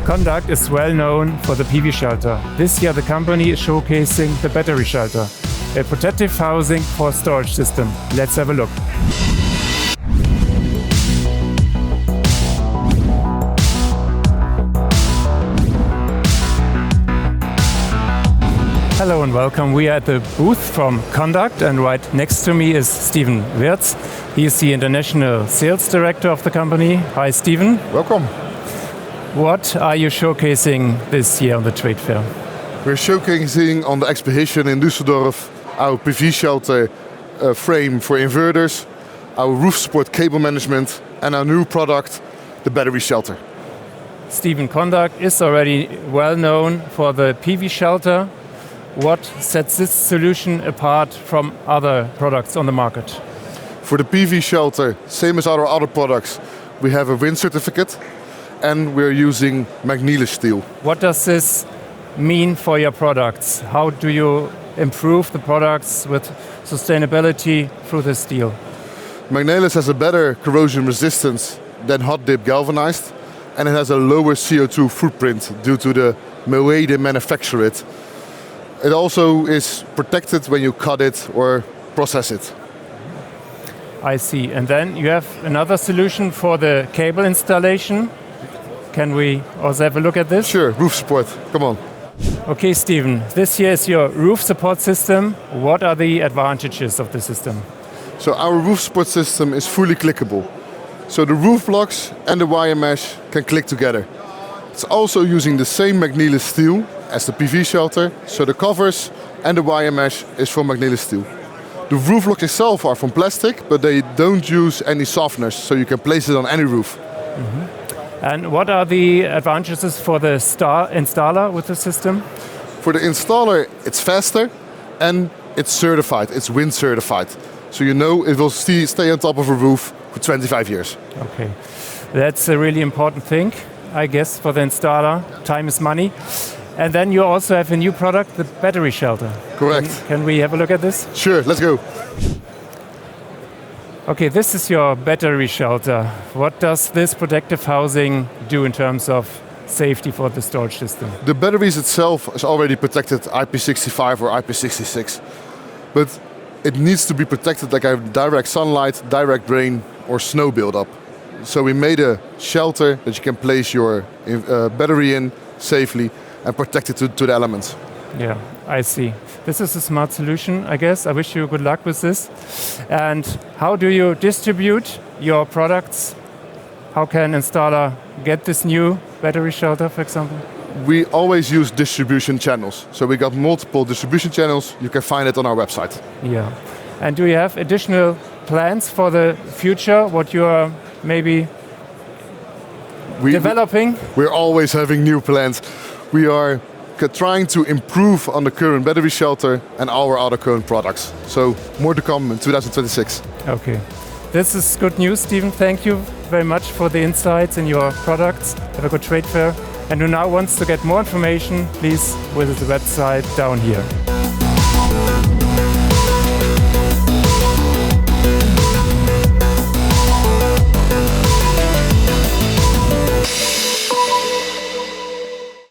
Conduct is well known for the PVshelter. This year the company is showcasing the Batteryshelter, a protective housing for storage system. Let's have a look. Hello and welcome. We are at the booth from Conduct, and right next to me is Steven Wirtz. He is the International Sales Director of the company. Hi Steven. Welcome. What are you showcasing this year on the trade fair? We're showcasing on the exposition in Düsseldorf our PVshelter frame for inverters, our RoofSupport cable management, and our new product, the Batteryshelter. Steven, Conduct is already well known for the PVshelter. What sets this solution apart from other products on the market? For the PVshelter, same as our other products, we have a wind certificate and we're using magnesium steel. What does this mean for your products? How do you improve the products with sustainability through the steel? Magnesium has a better corrosion resistance than hot dip galvanized, and it has a lower CO2 footprint due to the way they manufacture it. It also is protected when you cut it or process it. I see. And then you have another solution for the cable installation. Can we also have a look at this? Sure, RoofSupport. Come on. Okay, Steven, this here is your RoofSupport system. What are the advantages of the system? So our RoofSupport system is fully clickable. So the roof blocks and the wire mesh can click together. It's also using the same magnesium steel as the PVshelter, so the covers and the wire mesh is from magnesium steel. The roof blocks itself are from plastic, but they don't use any softeners, so you can place it on any roof. Mm-hmm. And what are the advantages for the installer with the system? For the installer, it's faster and it's certified, it's wind certified. So you know it will stay on top of a roof for 25 years. Okay, that's a really important thing, I guess, for the installer. Time is money. And then you also have a new product, the Batteryshelter. Correct. Can we have a look at this? Sure, let's go. Okay, this is your Batteryshelter. What does this protective housing do in terms of safety for the storage system? The batteries itself is already protected IP65 or IP66, but it needs to be protected like direct sunlight, direct rain or snow buildup. So we made a shelter that you can place your battery in safely and protect it to the elements. Yeah, I see. This is a smart solution, I guess. I wish you good luck with this. And how do you distribute your products? How can an installer get this new Batteryshelter, for example? We always use distribution channels. So we got multiple distribution channels. You can find it on our website. Yeah. And do you have additional plans for the future? What you are maybe developing? We're always having new plans. We are trying to improve on the current Batteryshelter and our other current products. So more to come in 2026. Okay. This is good news, Steven. Thank you very much for the insights in your products. Have a good trade fair. And who now wants to get more information, please visit the website down here.